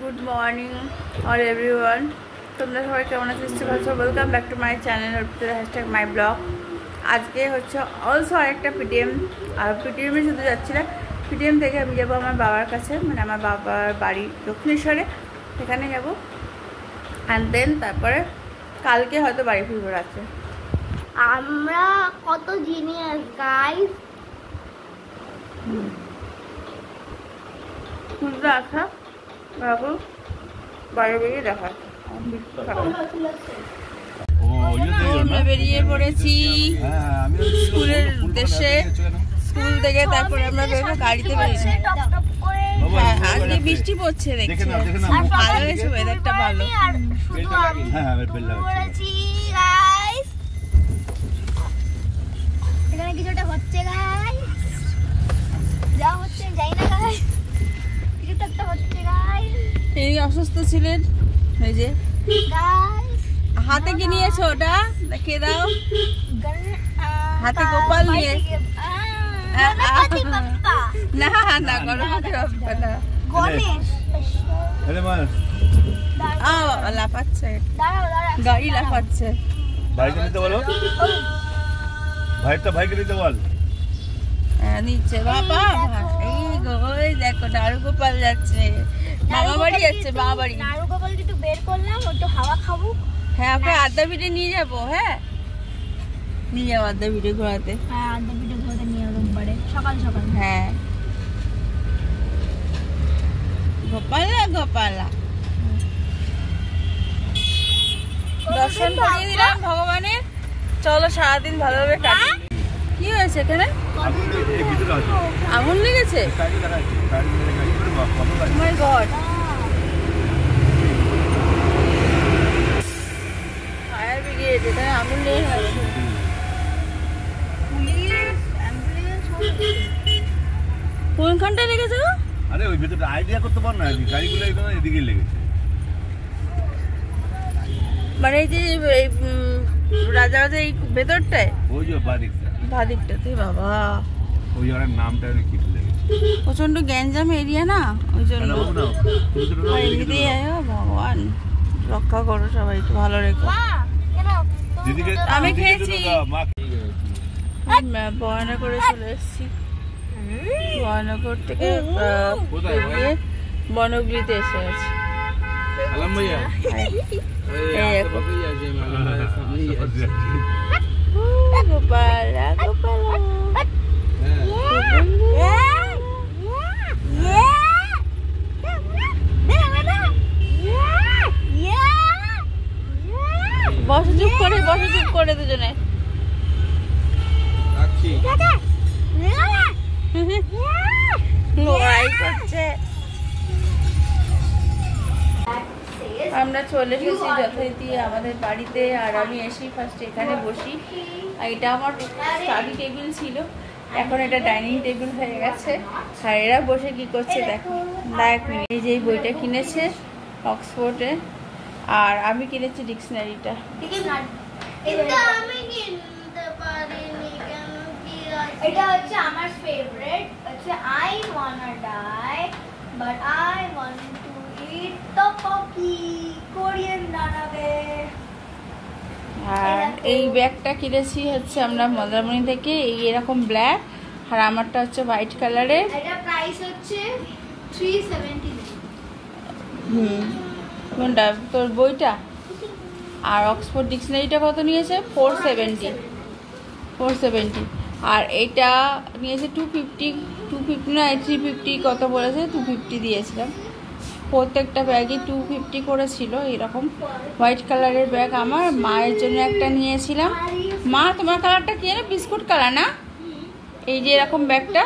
Good morning all everyone. তোমরা সবাই কেমন আছো? Welcome back to my channel #my blog. আজকে হচ্ছে অলসো আরেকটা পিটিএম, আর পিটিএমে শুধু যাচ্ছি না, পিটিএম থেকে আমি যাবো আমার বাবার কাছে, মানে আমার বাবার বাড়ি দক্ষিণেশ্বরে, সেখানে যাবো। অ্যান্ড দেন তারপরে কালকে হয়তো বাড়ি ফিরবো রাত্রে। আমরা কত জিনিয়াস গাইস। খুঁজতে আসা বাবু বাইরে বেরিয়ে দেখা। আমরা বেরিয়ে পড়েছি স্কুলের উদ্দেশ্যে। স্কুল থেকে তারপরে আমরা বেরোবো গাড়িতে বেরিয়েছি। হ্যাঁ, আজকে বৃষ্টি পড়ছে দেখছি, ভালো হয়েছে, ওয়েদারটা ভালো। এখানে কিছুটা হচ্ছে গাইস, যা হচ্ছে যাই না গাইস, কিছুটা একটা হচ্ছে গাইস। এই অসুস্থ ছিলেন, এই যে গাইস হাতে কি নিয়েছো? ওটা দেখিয়ে দাও। হাতে গোপাল নিয়ে না না গণপতি বাপ্পা না, গণেশ লাফাচ্ছে, গাড়ি লাফাচ্ছে। ভাইকে নিতে বলো, ভাইকে নিতে বল। নিচ্ছে বাবা। এই গোপাল দেখো, নাড়ু গোপাল যাচ্ছে, মামা বাড়ি যাচ্ছে, মামা বাড়ি। নাড়ু গোপাল একটু বের করলাম, একটু হাওয়া খাবো। হ্যাঁ, ওকে আড্ডা পিঠে নিয়ে যাবো। হ্যাঁ, নিয়ে যাবো আড্ডা পিঠে ঘোরাতে। হ্যাঁ, আড্ডা পিঠে ঘোরাতে নিয়ে রোববারে সকাল সকাল। হ্যাঁ, গোপালা গোপালা দর্শন করিয়ে দিলাম ভগবানের। চলো সারাদিন ভালোভাবে কাটি। কি হয়েছে এখানে? আগুন লেগেছে? মাই গড, ফায়ার ব্রিগেড, এখানে আগুন লেগে গেছে। পুলিশ, অ্যাম্বুলেন্স কোনখানটায় লেগেছে গো? আরে ওই ভেতরে আইডিয়া করতে পার না, গাড়িগুলো এদিকে লেগেছে। মানে এই যে রাজাবাজার এই ভেতরটায়, ওই যে বাদিকটাতে। বাবা, ওই জায়গার নামটা কি ভুলে গেছি। প্রচন্ড গ্যাঞ্জাম এরিয়া না, ওই জন্য। এমনিতেই ভগবান রক্ষা করো, সবাই একটু ভালো রেখো। আমি খেয়েছি, বয়না করে চলে এসেছি। বয়নগর থেকে বনগ্রিতে এসে গেছি। গোপালা গোপালা বসে চুপ করে দুজনে। লড়াই করছে। আমরা চলে এসেছি যথারীতি আমাদের বাড়িতে, আর আমি এসে ফার্স্ট এখানে বসি। আর এটা আমার স্টাডি টেবিল ছিল, এখন এটা ডাইনিং টেবিল হয়ে গেছে। আর এরা বসে কি করছে দেখো। এই যে বইটা কিনেছে অক্সফোর্ডে, আর আমি কিনেছি ডিকশনারিটা। এটা হচ্ছে আমার ফেভারিট, হচ্ছে I wanna die but I want to eat tteokbokki Korean দানাবে। আর এই ব্যাগটা কিনেছি হচ্ছে আমরা মদারমণি থেকে, এই এরকম ব্ল্যাক, আর আমারটা হচ্ছে হোয়াইট কালারের। এটা প্রাইস হচ্ছে 379। কোনটা তোর বইটা? আর অক্সফোর্ড ডিকশনারিটা কত নিয়েছে? 470। আর এইটা নিয়েছে 250 না 350, কত বলেছে 250 দিয়েছিলাম। প্রত্যেকটা ব্যাগই 250 করেছিল। এরকম হোয়াইট কালারের ব্যাগ আমার মায়ের জন্য একটা নিয়েছিলাম। মা, তোমার কালারটা কি না? বিস্কুট কালার না? এই যে এরকম ব্যাগটা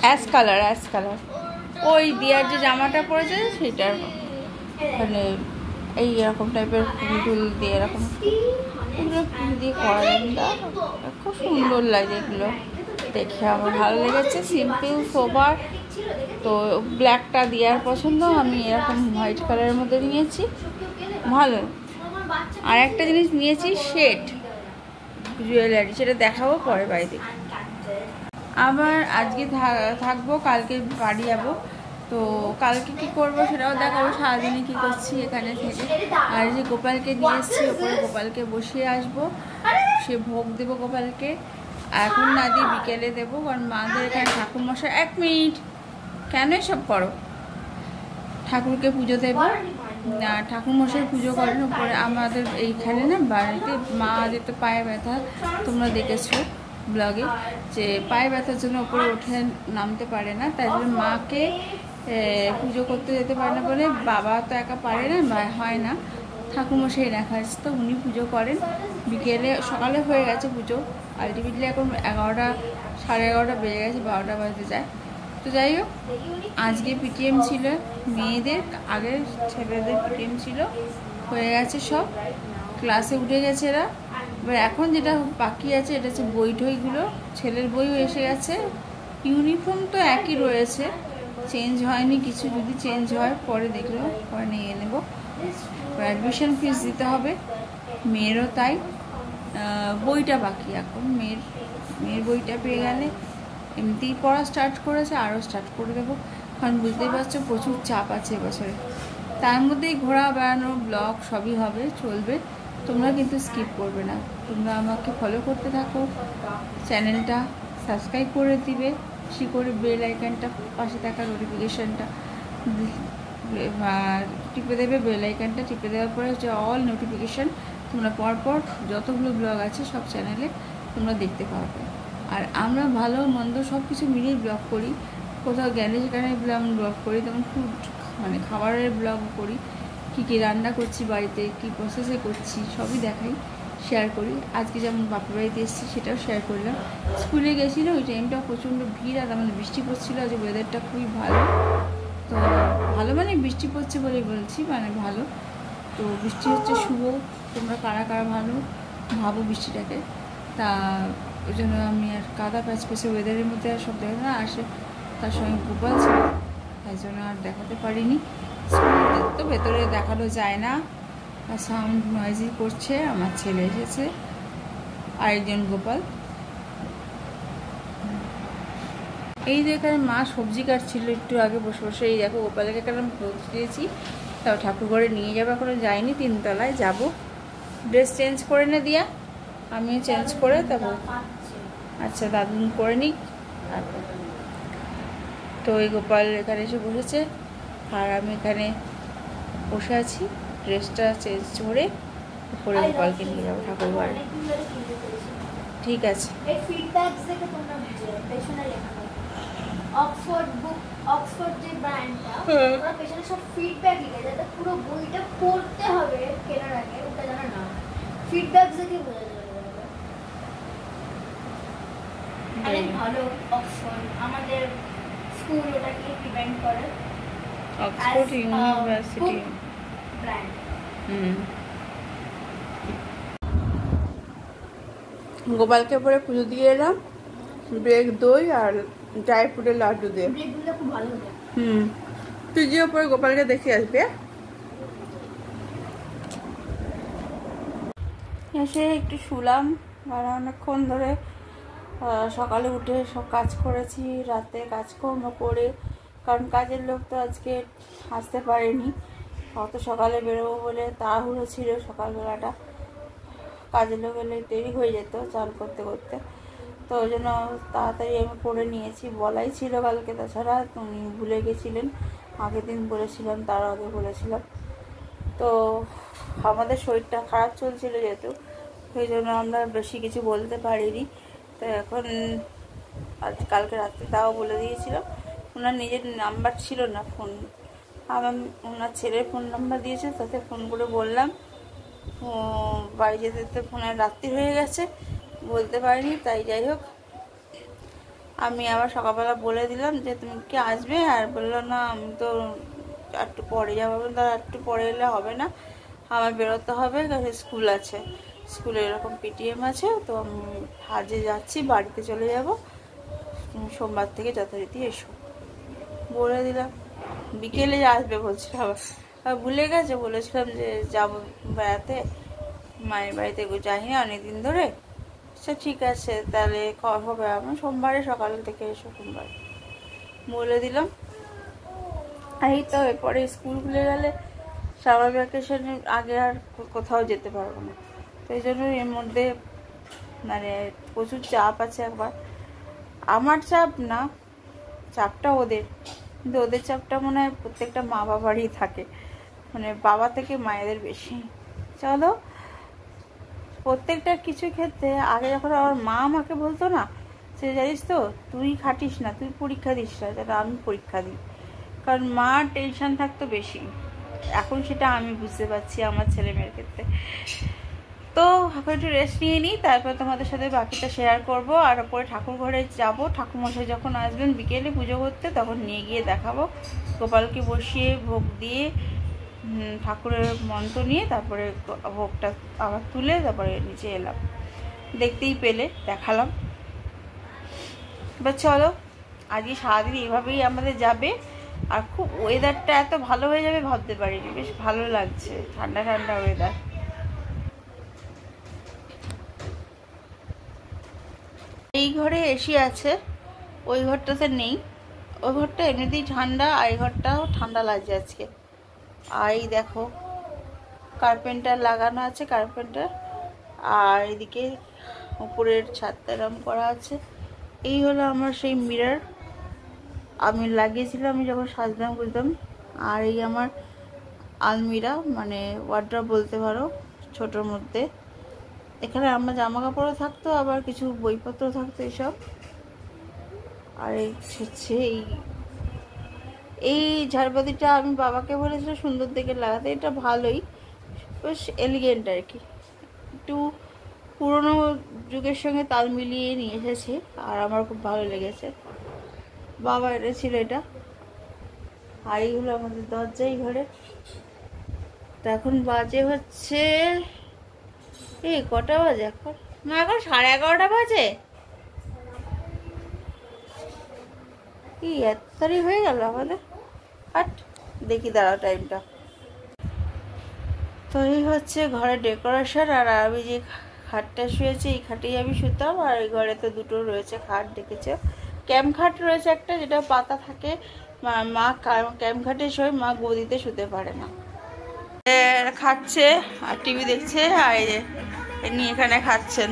অ্যাশ কালার। ওই দিয়ার যে জামাটা পরেছে সেটার মানে এই এরকম টাইপের ফুল দিয়ে, এরকম এগুলো ফুল দিয়ে করা যায়, খুব সুন্দর লাগে এগুলো দেখে, আমার ভালো লেগেছে। সিম্পল সোবার, তো ব্ল্যাকটা দেওয়ার পছন্দ, আমি এরকম হোয়াইট কালারের মধ্যে নিয়েছি, ভালো। আর একটা জিনিস নিয়েছি সেট জুয়েলারি, সেটা দেখাবো পরে বাড়িতে। আবার আজকে থাকবো, কালকে বাড়ি যাবো। তো কালকে কি করব সেটাও দেখাবো, সারাদিনে কি করছি এখানে থেকে। আর যে গোপালকে নিয়ে এসেছি, ওপরে গোপালকে বসিয়ে আসবো, সে ভোগ দেবো গোপালকে। এখন না দিয়ে বিকেলে দেবো, কারণ মাদের এখানে ঠাকুরমশাই 1 মিনিট কেন এসব করো, ঠাকুরকে পুজো দেবো। ঠাকুরমশাই পুজো করেন উপরে। আমাদের এইখানে না বাড়িতে মাদের তো পায়ে ব্যথা, তোমরা দেখেছো ব্লগে, যে পায়ে ব্যথার জন্য উপরে উঠে নামতে পারে না, তাই জন্য মাকে পুজো করতে যেতে পারে না বলে, বাবা তো একা পারে না, হয় না, ঠাকুরমশাই রাখা আছে, তো উনি পুজো করেন। বিকেলে সকালে হয়ে গেছে পুজো, আলটিমেটলি এখন 11টা সাড়ে 11টা বেজে গেছে, 12টা বাজতে যায়। তো যাই হোক, আজকে পিটিএম ছিল মেয়েদের, আগের ছেলেদের পিটিএম ছিল, হয়ে গেছে সব, ক্লাসে উঠে গেছে এরা। এবার এখন যেটা বাকি আছে এটা হচ্ছে বই টইগুলো, ছেলের বইও এসে গেছে, ইউনিফর্ম তো একই রয়েছে, চেঞ্জ হয়নি কিছু, যদি চেঞ্জ হয় পরে দেখলেও পরে নিয়ে নেব। অ্যাডমিশন ফিস দিতে হবে, মেয়েরও তাই। বইটা বাকি এখন, মেয়ের বইটা পেয়ে গেলে এমনিতেই পড়া স্টার্ট করেছে, আরও স্টার্ট করে দেবো, কারণ বুঝতেই পারছো প্রচুর চাপ আছে এবছরে। তার মধ্যেই ঘোরা বেড়ানো ব্লগ সবই হবে, চলবে, তোমরা কিন্তু স্কিপ করবে না। তোমরা আমাকে ফলো করতে থাকো, চ্যানেলটা সাবস্ক্রাইব করে দিবে, বেশি করে বেল আইকনটা পাশে থাকা নোটিফিকেশানটা টিপে দেবে, বেল আইকনটা টিপে দেওয়ার পরে যে অল নোটিফিকেশান তোমরা পরপর যতগুলো ব্লগ আছে সব চ্যানেলে তোমরা দেখতে পাবে। আর আমরা ভালো মন্দ সব কিছু মিলিয়ে ব্লগ করি, কোথাও জ্ঞানে সেখানে ব্লগ করি, তেমন ফুড মানে খাবারের ব্লগ করি, কী কী রান্না করছি বাড়িতে, কী প্রসেসে করছি সবই দেখাই, শেয়ার করি। আজকে যেমন বাপের বাড়িতে এসেছি সেটাও শেয়ার করলাম। স্কুলে গেছিলো, ওই টাইমটা প্রচণ্ড ভিড়, আর আমাদের বৃষ্টি পড়ছিলো, আজ ওয়েদারটা খুবই ভালো। তো ভালো মানে বৃষ্টি পড়ছে বলেই বলছি, মানে ভালো। তো বৃষ্টি হচ্ছে শুভ, তোমরা কারা কারা ভালো ভাবো বৃষ্টিটাকে। তা ওই জন্য আমি আর কাদা প্যাচ পেছে ওয়েদারের মধ্যে আর সব দেখো না আসে, তার সঙ্গে গোপাল ছিল, তাই জন্য আর দেখাতে পারিনি। স্কুল তো ভেতরে দেখানো যায় না, আর সাউন্ড নয়েজি করছে। আমার ছেলে এসেছে, আরেকজন গোপাল। এই যে এখানে মা সবজি কাটছিল একটু আগে বসে বসে, এই দেখো গোপালকে এখানে পৌঁছে দিয়েছি, তাও ঠাকুর ঘরে নিয়ে যাবো, এখনো যাইনি, 3 তলায় যাবো। ড্রেস চেঞ্জ করে নে দিয়া, আমিও চেঞ্জ করে তারপর, আচ্ছা দাদু করে নিক। তো ওই গোপাল এখানে এসে বসেছে, আর আমি এখানে বসে আছি, ড্রেসটা চেঞ্জ করে উপরে গোপালকে নিয়ে যাবো ঠাকুর ঘরে। ঠিক আছে। অক্সফোর্ড যে ব্র্যান্ডটা, ওরা পেছনে সব ফিডব্যাক লিখে যাতে পুরো বইটা পড়তে হবে কেনার আগে, ওটা জানা না, ফিডব্যাক দেখে বোঝা যাবে। অনেক ভালো অক্সফোর্ড, আমাদের স্কুল ওটাকে ডিপেন্ড করে, অক্সফোর্ড ইউনিভার্সিটি ব্র্যান্ড। গোপালকে পরে পুজো দিয়ে এলাম, ব্রেক দই আর ড্রাই ফ্রুটের লাড্ডু দিয়ে। ব্রেকগুলো খুব ভালো হতো। তুই যে ওপরে গোপালকে দেখে আসবে। এসে একটু শুলাম, আর অনেকক্ষণ ধরে সকালে উঠে সব কাজ করেছি, রাতে কাজকর্ম করে, কারণ কাজের লোক তো আজকে আসতে পারেনি, অত সকালে বেরোবো বলে তাড়াহুড়ো ছিল সকালবেলাটা, কাজের লোক এলে দেরি হয়ে যেত চান করতে করতে, তো ওই জন্য তাড়াতাড়ি আমি করে নিয়েছি। বলাই ছিল কালকে, তাছাড়া উনি ভুলে গেছিলেন, আগের দিন বলেছিলাম, তার আগে বলেছিলাম। তো আমাদের শরীরটা খারাপ চলছিল যেহেতু, সেই জন্য আমরা বেশি কিছু বলতে পারিনি। তো এখন আজ কালকে রাত্রে তাও বলে দিয়েছিলাম, ওনার নিজের নাম্বার ছিল না ফোন, আমার ওনার ছেলের ফোন নাম্বার দিয়েছে, তাতে ফোন করে বললাম, বাড়ি যেতে যেতে ফোনের রাত্রি হয়ে গেছে, বলতে পারিনি। তাই যাই হোক, আমি আবার সকালবেলা বলে দিলাম যে তুমি কি আসবে, আর বললো না আমি তো একটু পরে যাবো, তার একটু পরে এলে হবে না, আমার বেরোতে হবে, স্কুল আছে, স্কুলে এরকম পিটিএম আছে, তো আমি আজকে যাচ্ছি, বাড়িতে চলে যাব, সোমবার থেকে যথারীতি এসো বলে দিলাম। বিকেলে আসবে বলছিল, আবার ভুলে গেছে, বলেছিলাম যে যাবো বেড়াতে, মায়ের বাড়িতে যাই না অনেকদিন ধরে, আচ্ছা ঠিক আছে, তাহলে হবে। আমি সোমবারে সকাল থেকে এসো, সোমবার বলে দিলাম। এই তো এরপরে স্কুল খুলে গেলে সামার ভ্যাকেশনের আগে আর কোথাও যেতে পারবো না, তো এই জন্য এর মধ্যে মানে প্রচুর চাপ আছে। একবার আমার চাপ না, চাপটা ওদের, কিন্তু ওদের চাপটা মনে হয় প্রত্যেকটা মা বাবারই থাকে, মানে বাবা থেকে মায়েদের বেশি। চলো, প্রত্যেকটা কিছু ক্ষেত্রে আগে যখন আমার মা আমাকে বলতো না, সে জানিস তো তুই খাটিস না, তুই পরীক্ষা দিস না, যেটা আমি পরীক্ষা দিই, কারণ মার টেনশন থাকতো বেশি। এখন সেটা আমি বুঝতে পারছি আমার ছেলে মেয়ের ক্ষেত্রে। তো এখন একটু রেস্ট নিয়ে নিই, তারপর তোমাদের সাথে বাকিটা শেয়ার করব। আর পরে ঠাকুর ঘরে যাবো, ঠাকুরমশাই যখন আসবেন বিকেলে পুজো করতে, তখন নিয়ে গিয়ে দেখাবো। গোপালকে বসিয়ে ভোগ দিয়ে ঠাকুরের মন্ত্র নিয়ে তারপরে ভোগটা আবার তুলে তারপরে নিচে এলাম, দেখতেই পেলে দেখালাম। এবার চলো, আজকে সারাদিন এইভাবেই আমাদের যাবে। আর খুব ওয়েদারটা এত ভালো হয়ে যাবে ভাবতে পারিনি, বেশ ভালো লাগছে, ঠান্ডা ঠান্ডা ওয়েদার। এই ঘরে এসি আছে, ওই ঘরটাতে নেই, ওই ঘরটা এমনিতেই ঠান্ডা, আর এই ঘরটাও ঠান্ডা লাগছে আজকে। আর এই দেখো কার্পেন্টার লাগানো আছে, কার্পেন্টার। আর এদিকে উপরের ছাদটা এরম করা আছে। এই হলো আমার সেই মিরর, আমি লাগিয়েছিলাম আমি যখন সাজলাম বুঝলাম। আর এই আমার আলমিরা, মানে ওয়ার্ড্রপ বলতে পারো, ছোটোর মধ্যে। এখানে আমার জামা কাপড়ও থাকতো, আবার কিছু বইপত্র থাকতো এসব। আর এই হচ্ছে এই ঝাড়বাতিটা আমি বাবাকে বলেছিলাম সুন্দর দেখে লাগাতে, এটা ভালোই, বেশ এলিগেন্ট আর কি, একটু পুরোনো যুগের সঙ্গে তাল মিলিয়ে নিয়ে এসেছে, আর আমার খুব ভালো লেগেছে। বাবা এনেছিল এটা। আর এইগুলো আমাদের দরজাই ঘরে। তো এখন বাজে হচ্ছে কটা বাজে এখন? না, এখন 11:30 বাজে। কি এত তাড়াতাড়ি হয়ে গেল আমাদের? হাট, দেখি দাঁড়াও টাইমটা। তো এই হচ্ছে ঘরের ডেকোরেশন। আর আমি যে খাটটা শুয়েছি, এই খাটেই আমি শুতাম। আর এই ঘরে তো দুটো রয়েছে খাট, দেখেছো, ক্যাম্প খাট রয়েছে একটা, যেটা পাতা থাকে। মা ক্যাম্প খাটে শোয়, মা গদিতে শুতে পারে না। খাচ্ছে আর টিভি দেখছে, আর এই যে এখানে খাচ্ছেন।